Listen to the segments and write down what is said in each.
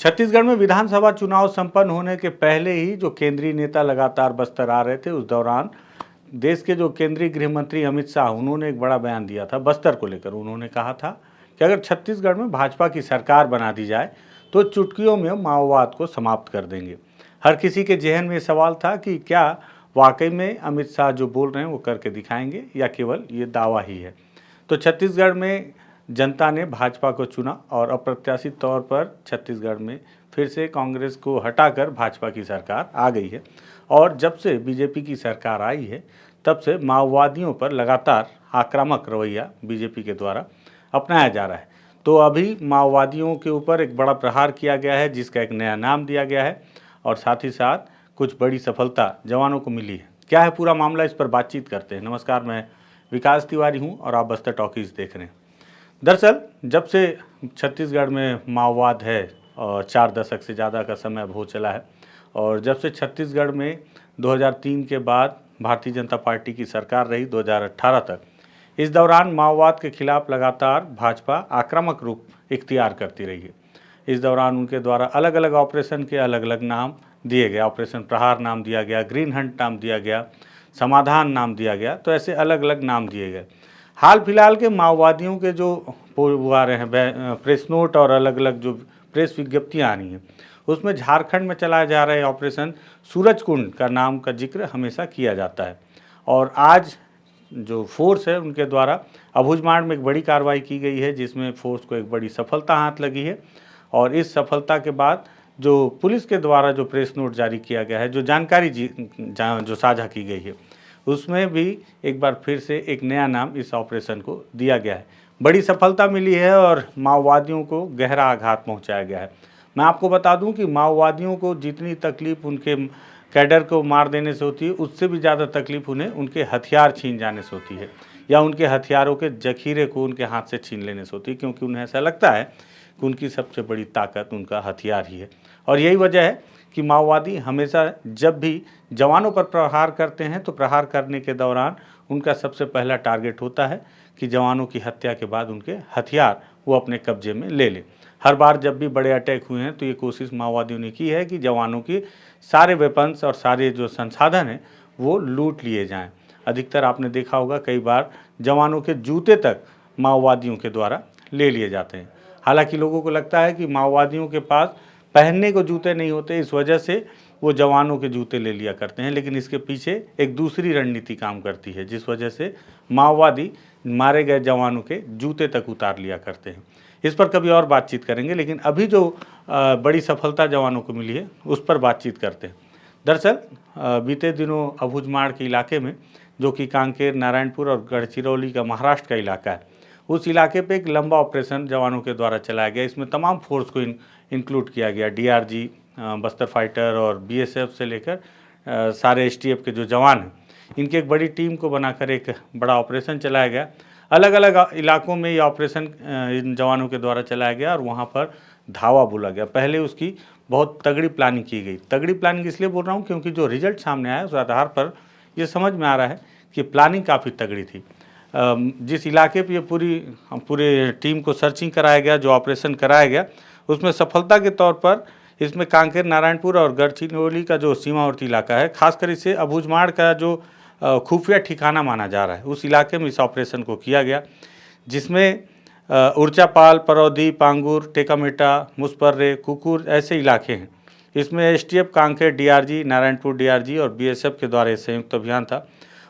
छत्तीसगढ़ में विधानसभा चुनाव संपन्न होने के पहले ही जो केंद्रीय नेता लगातार बस्तर आ रहे थे, उस दौरान देश के जो केंद्रीय गृह मंत्री अमित शाह, उन्होंने एक बड़ा बयान दिया था बस्तर को लेकर। उन्होंने कहा था कि अगर छत्तीसगढ़ में भाजपा की सरकार बना दी जाए तो चुटकियों में माओवाद को समाप्त कर देंगे। हर किसी के जहन में सवाल था कि क्या वाकई में अमित शाह जो बोल रहे हैं वो करके दिखाएंगे या केवल ये दावा ही है। तो छत्तीसगढ़ में जनता ने भाजपा को चुना और अप्रत्याशित तौर पर छत्तीसगढ़ में फिर से कांग्रेस को हटाकर भाजपा की सरकार आ गई है। और जब से बीजेपी की सरकार आई है तब से माओवादियों पर लगातार आक्रामक रवैया बीजेपी के द्वारा अपनाया जा रहा है। तो अभी माओवादियों के ऊपर एक बड़ा प्रहार किया गया है, जिसका एक नया नाम दिया गया है और साथ ही साथ कुछ बड़ी सफलता जवानों को मिली है। क्या है पूरा मामला, इस पर बातचीत करते हैं। नमस्कार, मैं विकास तिवारी हूं और आप बस्तर टॉकीज देख रहे हैं। दरअसल जब से छत्तीसगढ़ में माओवाद है और 4 दशक से ज़्यादा का समय अब हो चला है, और जब से छत्तीसगढ़ में 2003 के बाद भारतीय जनता पार्टी की सरकार रही 2018 तक, इस दौरान माओवाद के खिलाफ लगातार भाजपा आक्रामक रूप इख्तियार करती रही है। इस दौरान उनके द्वारा अलग अलग ऑपरेशन के अलग अलग नाम दिए गए। ऑपरेशन प्रहार नाम दिया गया, ग्रीन हंट नाम दिया गया, समाधान नाम दिया गया, तो ऐसे अलग अलग नाम दिए गए। हाल फिलहाल के माओवादियों के जो आ रहे हैं प्रेस नोट और अलग अलग जो प्रेस विज्ञप्तियाँ आ रही हैं, उसमें झारखंड में चलाया जा रहा है ऑपरेशन सूरजकुंड का नाम का जिक्र हमेशा किया जाता है। और आज जो फोर्स है उनके द्वारा अबूझमाड़ में एक बड़ी कार्रवाई की गई है, जिसमें फोर्स को एक बड़ी सफलता हाथ लगी है। और इस सफलता के बाद जो पुलिस के द्वारा जो प्रेस नोट जारी किया गया है, जो जानकारी जो साझा की गई है, उसमें भी एक बार फिर से एक नया नाम इस ऑपरेशन को दिया गया है। बड़ी सफलता मिली है और माओवादियों को गहरा आघात पहुंचाया गया है। मैं आपको बता दूं कि माओवादियों को जितनी तकलीफ उनके कैडर को मार देने से होती है, उससे भी ज़्यादा तकलीफ उन्हें उनके हथियार छीन जाने से होती है, या उनके हथियारों के जखीरे को उनके हाथ से छीन लेने से होती है, क्योंकि उन्हें ऐसा लगता है कि उनकी सबसे बड़ी ताकत उनका हथियार ही है। और यही वजह है कि माओवादी हमेशा जब भी जवानों पर प्रहार करते हैं तो प्रहार करने के दौरान उनका सबसे पहला टारगेट होता है कि जवानों की हत्या के बाद उनके हथियार वो अपने कब्जे में ले लें। हर बार जब भी बड़े अटैक हुए हैं तो ये कोशिश माओवादियों ने की है कि जवानों की सारे वेपन्स और सारे जो संसाधन हैं वो लूट लिए जाएं। अधिकतर आपने देखा होगा कई बार जवानों के जूते तक माओवादियों के द्वारा ले लिए जाते हैं। हालांकि लोगों को लगता है कि माओवादियों के पास पहनने को जूते नहीं होते, इस वजह से वो जवानों के जूते ले लिया करते हैं, लेकिन इसके पीछे एक दूसरी रणनीति काम करती है, जिस वजह से माओवादी मारे गए जवानों के जूते तक उतार लिया करते हैं। इस पर कभी और बातचीत करेंगे, लेकिन अभी जो बड़ी सफलता जवानों को मिली है उस पर बातचीत करते हैं। दरअसल बीते दिनों अबूझमाड़ के इलाके में, जो कि कांकेर, नारायणपुर और गढ़चिरौली का महाराष्ट्र का इलाका है, उस इलाके पे एक लंबा ऑपरेशन जवानों के द्वारा चलाया गया। इसमें तमाम फोर्स को इंक्लूड किया गया। डीआरजी, बस्तर फाइटर और बीएसएफ से लेकर सारे एसटीएफ के जो जवान हैं, इनकी एक बड़ी टीम को बनाकर एक बड़ा ऑपरेशन चलाया गया। अलग अलग इलाकों में ये ऑपरेशन इन जवानों के द्वारा चलाया गया और वहाँ पर धावा बोला गया। पहले उसकी बहुत तगड़ी प्लानिंग की गई। तगड़ी प्लानिंग इसलिए बोल रहा हूँ क्योंकि जो रिजल्ट सामने आया उस आधार पर ये समझ में आ रहा है कि प्लानिंग काफ़ी तगड़ी थी। जिस इलाके पे ये पूरे टीम को सर्चिंग कराया गया, जो ऑपरेशन कराया गया, उसमें सफलता के तौर पर इसमें कांकेर, नारायणपुर और गढ़चिरौली का जो सीमावर्ती इलाका है, खासकर इसे अबूझमाड़ का जो खुफिया ठिकाना माना जा रहा है, उस इलाके में इस ऑपरेशन को किया गया, जिसमें उर्चापाल, परौदी, पांगुर, टेकामेटा, मुसपर्रे, कुकुर ऐसे इलाके हैं। इसमें STF, Kanker DRG, Narayanpur DRG और बीएसएफ के द्वारा संयुक्त अभियान था।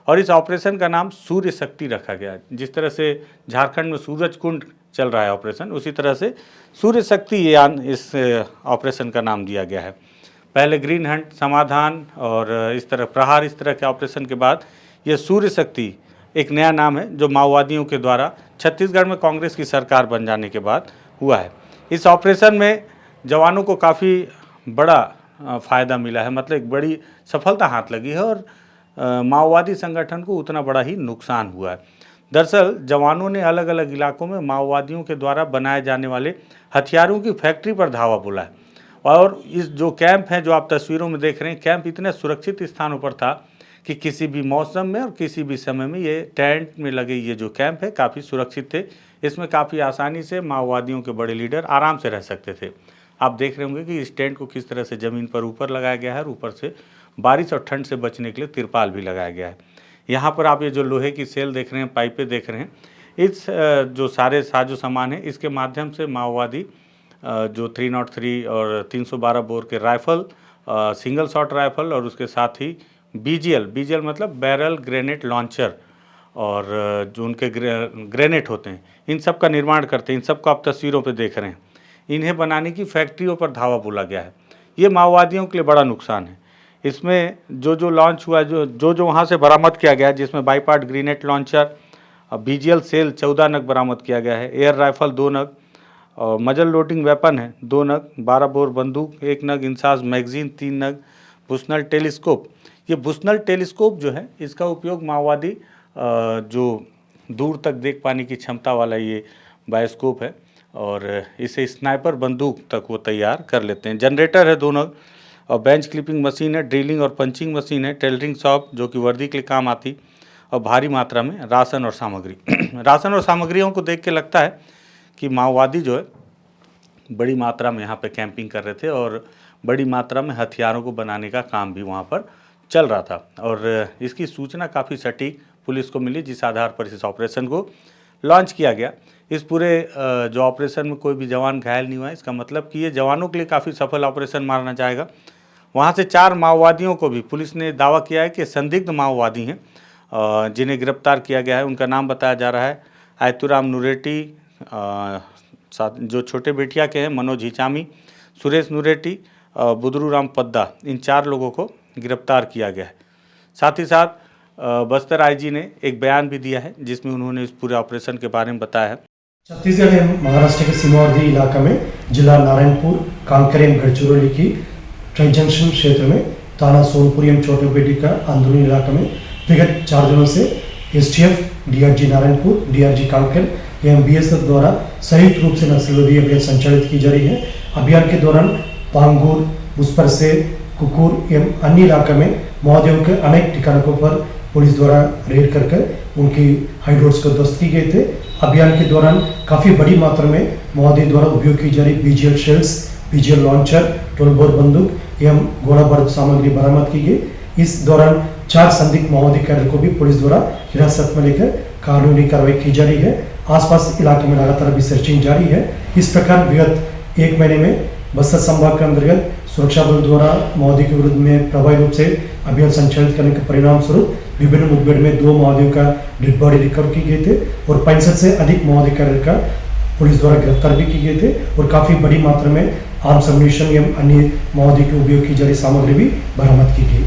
और इस ऑपरेशन का नाम सूर्य शक्ति रखा गया। जिस तरह से झारखंड में सूरजकुंड चल रहा है ऑपरेशन, उसी तरह से सूर्य शक्ति इस ऑपरेशन का नाम दिया गया है। पहले ग्रीन हंट, समाधान और इस तरह प्रहार, इस तरह के ऑपरेशन के बाद ये सूर्य शक्ति एक नया नाम है, जो माओवादियों के द्वारा छत्तीसगढ़ में कांग्रेस की सरकार बन जाने के बाद हुआ है। इस ऑपरेशन में जवानों को काफ़ी बड़ा फ़ायदा मिला है, मतलब एक बड़ी सफलता हाथ लगी है और माओवादी संगठन को उतना बड़ा ही नुकसान हुआ है। दरअसल जवानों ने अलग अलग इलाकों में माओवादियों के द्वारा बनाए जाने वाले हथियारों की फैक्ट्री पर धावा बोला है। और इस जो कैंप हैं, जो आप तस्वीरों में देख रहे हैं, कैंप इतने सुरक्षित स्थानों पर था कि किसी भी मौसम में और किसी भी समय में ये टेंट में लगे ये जो कैंप है काफ़ी सुरक्षित थे। इसमें काफ़ी आसानी से माओवादियों के बड़े लीडर आराम से रह सकते थे। आप देख रहे होंगे कि इस टेंट को किस तरह से ज़मीन पर ऊपर लगाया गया है और ऊपर से बारिश और ठंड से बचने के लिए तिरपाल भी लगाया गया है। यहाँ पर आप ये जो लोहे की सेल देख रहे हैं, पाइपें देख रहे हैं, इस जो सारे साजो सामान है इसके माध्यम से माओवादी जो 303 और 312 बोर के राइफ़ल, सिंगल शॉट राइफ़ल और उसके साथ ही बीजीएल मतलब बैरल ग्रेनेड लॉन्चर और जो उनके ग्रेनेड होते हैं, इन सब का निर्माण करते हैं। इन सब को आप तस्वीरों पे देख रहे हैं। इन्हें बनाने की फैक्ट्रियों पर धावा बोला गया है। ये माओवादियों के लिए बड़ा नुकसान है। इसमें जो लॉन्च हुआ, जो वहाँ से बरामद किया गया है, जिसमें बाईपार्ट ग्रेनेड लॉन्चर, बीजीएल सेल 14 नग बरामद किया गया है, एयर राइफल 2 नग और मजल लोडिंग वेपन है 2 नग, 12 बोर बंदूक 1 नग, इंसास मैगजीन 3 नग, बुशनल टेलीस्कोप। ये बुशनल टेलीस्कोप जो है इसका उपयोग माओवादी जो दूर तक देख पाने की क्षमता वाला ये बायोस्कोप है और इसे स्नाइपर बंदूक तक वो तैयार कर लेते हैं। जनरेटर है 2 नग और बेंच क्लिपिंग मशीन है, ड्रिलिंग और पंचिंग मशीन है, टेलरिंग शॉप जो कि वर्दी के लिए काम आती, और भारी मात्रा में राशन और सामग्री। राशन और सामग्रियों को देख के लगता है कि माओवादी जो है बड़ी मात्रा में यहाँ पे कैंपिंग कर रहे थे और बड़ी मात्रा में हथियारों को बनाने का काम भी वहाँ पर चल रहा था और इसकी सूचना काफ़ी सटीक पुलिस को मिली, जिस आधार पर इस ऑपरेशन को लॉन्च किया गया। इस पूरे जो ऑपरेशन में कोई भी जवान घायल नहीं हुआ है। इसका मतलब कि ये जवानों के लिए काफ़ी सफल ऑपरेशन माना जाएगा। वहाँ से 4 माओवादियों को भी पुलिस ने दावा किया है कि संदिग्ध माओवादी हैं जिन्हें गिरफ्तार किया गया है। उनका नाम बताया जा रहा है आयतुराम नुरेटी, जो छोटे बेटिया के हैं मनोज हिचामी, सुरेश नुरेटी, बुदरूराम पद्दा, इन 4 लोगों को गिरफ्तार किया गया है। साथ ही साथ बस्तर आईजी ने एक बयान भी दिया है जिसमें उन्होंने इस पूरे ऑपरेशन के बारे में बताया है। छत्तीसगढ़ एवं महाराष्ट्र के सीमावर्ती इलाका में जिला नारायणपुर, कांकेर, गढ़चिरौली की ट्राई जंक्शन क्षेत्र में थाना सोनपुर एवं छोटेपेटी का अंदरूनी इलाका में विगत 4 दिनों से STF, DRG Narayanpur, DRG Kanker एवं बीएसएफ द्वारा संयुक्त रूप से नक्सलरोधी अभियान संचालित की जा रही है। अभियान के दौरान पांगूर, बुसपरसे, कुकुर एवं अन्य इलाके में माओवादियों के अनेक ठिकानों पर पुलिस द्वारा रेड कर उनकी हाइडोर्स को ध्वस्त की गए थे। अभियान के दौरान काफ़ी बड़ी मात्रा में माओवादी द्वारा उपयोग की जा रही BGL shells, BGL launcher, 12 bore बंदूक एवं गोला बारूद सामग्री बरामद की गई। इस दौरान 4 संदिग्ध माओवादी कैडर को भी पुलिस द्वारा हिरासत में लेकर कानूनी कार्रवाई की जा रही है। आसपास इलाके में लगातार अभी सर्चिंग जारी है। इस प्रकार विगत 1 महीने में बस्तर संभाग के अंतर्गत सुरक्षा बल द्वारा माओवादी के विरुद्ध में प्रभावी रूप से अभियान संचालित करने के परिणाम स्वरूप विभिन्न मुठभेड़ में 2 माओवादियों का डेड बॉडी रिकवर की गए थे और 65 से अधिक माओवादी कैडर का पुलिस द्वारा गिरफ्तार भी की गए थे और काफ़ी बड़ी मात्रा में आर्म्स एम्युनिशन एवं अन्य माओवादी के उपयोग की जा रही सामग्री भी बरामद की गई,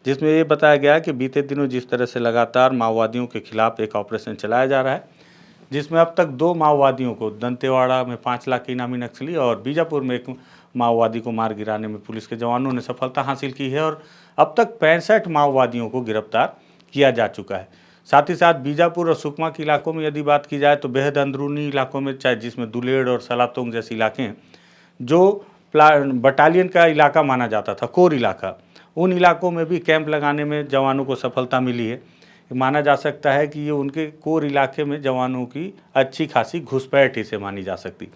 जिसमें ये बताया गया कि बीते दिनों जिस तरह से लगातार माओवादियों के खिलाफ एक ऑपरेशन चलाया जा रहा है, जिसमें अब तक 2 माओवादियों को, दंतेवाड़ा में 5 लाख के इनामी नक्सली और बीजापुर में एक माओवादी को मार गिराने में पुलिस के जवानों ने सफलता हासिल की है और अब तक 65 माओवादियों को गिरफ्तार किया जा चुका है। साथ ही साथ बीजापुर और सुकमा के इलाकों में यदि बात की जाए तो बेहद अंदरूनी इलाकों में, चाहे जिसमें दुलेड़ और सलातोंग जैसे इलाके हैं, जो बटालियन का इलाका माना जाता था, कोर इलाका, उन इलाकों में भी कैंप लगाने में जवानों को सफलता मिली है। माना जा सकता है कि ये उनके कोर इलाके में जवानों की अच्छी खासी घुसपैठ इसे मानी जा सकती।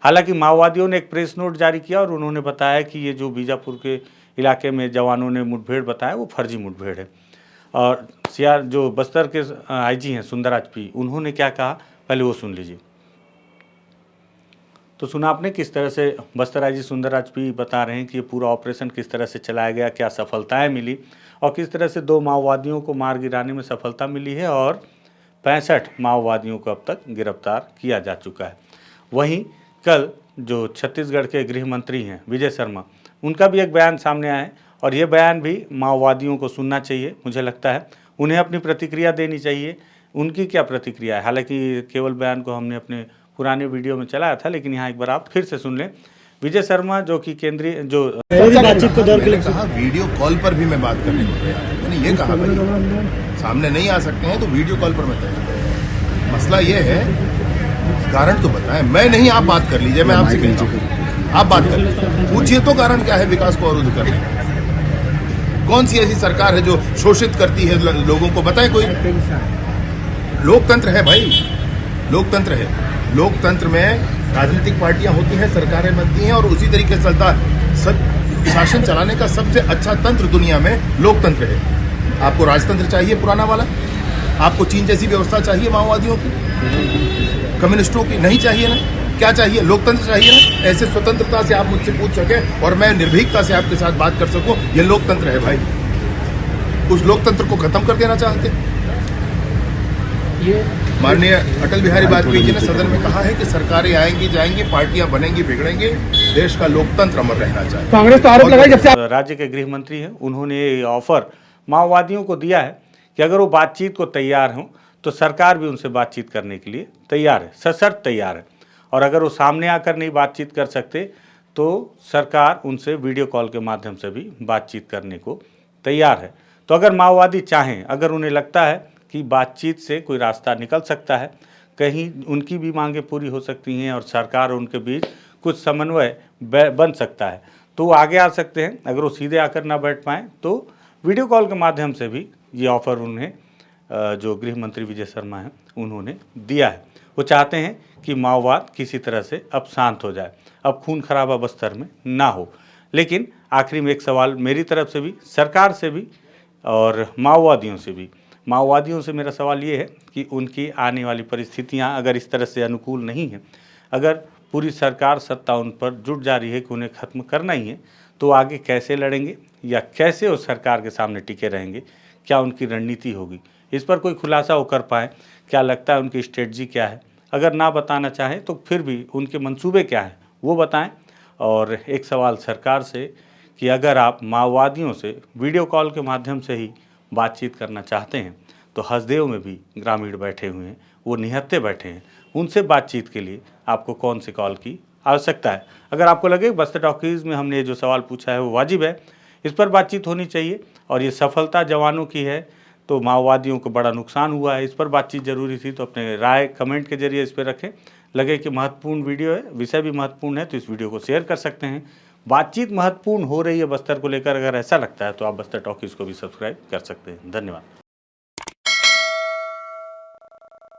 हालांकि माओवादियों ने एक प्रेस नोट जारी किया और उन्होंने बताया कि ये जो बीजापुर के इलाके में जवानों ने मुठभेड़ बताया वो फर्जी मुठभेड़ है। और सीआर जो बस्तर के आईजी हैं सुंदरराज पी, उन्होंने क्या कहा पहले वो सुन लीजिए। तो सुना आपने किस तरह से बस्तर आईजी सुंदरराज पी बता रहे हैं कि ये पूरा ऑपरेशन किस तरह से चलाया गया, क्या सफलताएं मिली और किस तरह से 2 माओवादियों को मार गिराने में सफलता मिली है और 65 माओवादियों को अब तक गिरफ्तार किया जा चुका है। वहीं कल जो छत्तीसगढ़ के गृह मंत्री हैं विजय शर्मा, उनका भी एक बयान सामने आया है और ये बयान भी माओवादियों को सुनना चाहिए। मुझे लगता है उन्हें अपनी प्रतिक्रिया देनी चाहिए। उनकी क्या प्रतिक्रिया है, हालांकि केवल बयान को हमने अपने पुराने वीडियो में चलाया था, लेकिन यहाँ एक बार आप फिर से सुन लें। विजय शर्मा जो कि केंद्रीय जो बातचीत को दौर के लिए कहा, वीडियो कॉल पर भी मैं बात करने को तैयार हूं। मैंने ये कहा भाई सामने नहीं आ सकते हैं तो वीडियो कॉल पर मैं तैयार। मसला ये है, कारण तो बताएं। मैं नहीं, आप बात कर लीजिए, मैं आपसे कहता हूँ आप बात कर लीजिए, पूछिए तो कारण क्या है विकास को अवरुद्ध करने का। कौन सी ऐसी सरकार है जो शोषित करती है लोगों को, बताएं कोई। लोकतंत्र है भाई, लोकतंत्र है। लोकतंत्र में राजनीतिक पार्टियां होती हैं, सरकारें बनती हैं और उसी तरीके से चलता है। शासन चलाने का सबसे अच्छा तंत्र दुनिया में लोकतंत्र है। आपको राजतंत्र चाहिए पुराना वाला? आपको चीन जैसी व्यवस्था चाहिए माओवादियों की, कम्युनिस्टों की? नहीं चाहिए ना। क्या चाहिए? लोकतंत्र चाहिए ना। ऐसे स्वतंत्रता से आप मुझसे पूछ सके और मैं निर्भीकता से आपके साथ बात कर सकूं, ये लोकतंत्र है भाई। उस लोकतंत्र को खत्म कर देना चाहते। माननीय अटल बिहारी वाजपेयी जी ने सदन में कहा है कि सरकारें आएंगी जाएंगी, पार्टियां बनेंगी बिगड़ेंगी, देश का लोकतंत्र अमर रहना चाहिए। कांग्रेस तो आरोप लगाई जब से राज्य के गृह मंत्री हैं, उन्होंने ये ऑफर माओवादियों को दिया है कि अगर वो बातचीत को तैयार हों तो सरकार भी उनसे बातचीत करने के लिए तैयार है, सशर्त तैयार है। और अगर वो सामने आकर नहीं बातचीत कर सकते तो सरकार उनसे वीडियो कॉल के माध्यम से भी बातचीत करने को तैयार है। तो अगर माओवादी चाहें, अगर उन्हें लगता है कि बातचीत से कोई रास्ता निकल सकता है, कहीं उनकी भी मांगें पूरी हो सकती हैं और सरकार और उनके बीच कुछ समन्वय बन सकता है, तो वो आगे आ सकते हैं। अगर वो सीधे आकर ना बैठ पाएँ तो वीडियो कॉल के माध्यम से भी ये ऑफ़र उन्हें जो गृह मंत्री विजय शर्मा हैं उन्होंने दिया है। वो चाहते हैं कि माओवाद किसी तरह से अब शांत हो जाए, अब खून खराबा बस्तर में ना हो। लेकिन आखिरी में एक सवाल मेरी तरफ से भी, सरकार से भी और माओवादियों से भी। माओवादियों से मेरा सवाल ये है कि उनकी आने वाली परिस्थितियां अगर इस तरह से अनुकूल नहीं हैं, अगर पूरी सरकार सत्ता उन पर जुट जा रही है कि उन्हें ख़त्म करना ही है, तो आगे कैसे लड़ेंगे या कैसे उस सरकार के सामने टिके रहेंगे? क्या उनकी रणनीति होगी? इस पर कोई खुलासा वो कर पाएँ? क्या लगता है उनकी स्ट्रेटजी क्या है? अगर ना बताना चाहें तो फिर भी उनके मंसूबे क्या हैं वो बताएं। और एक सवाल सरकार से कि अगर आप माओवादियों से वीडियो कॉल के माध्यम से ही बातचीत करना चाहते हैं तो हसदेव में भी ग्रामीण बैठे हुए हैं, वो निहत्थे बैठे हैं, उनसे बातचीत के लिए आपको कौन सी कॉल की आवश्यकता है? अगर आपको लगे बस्तर टॉकीज़ में हमने जो सवाल पूछा है वो वाजिब है, इस पर बातचीत होनी चाहिए और ये सफलता जवानों की है तो माओवादियों को बड़ा नुकसान हुआ है, इस पर बातचीत जरूरी थी, तो अपने राय कमेंट के जरिए इस पर रखें। लगे कि महत्वपूर्ण वीडियो है, विषय भी महत्वपूर्ण है, तो इस वीडियो को शेयर कर सकते हैं। बातचीत महत्वपूर्ण हो रही है बस्तर को लेकर, अगर ऐसा लगता है तो आप बस्तर टॉकीज़ को भी सब्सक्राइब कर सकते हैं। धन्यवाद।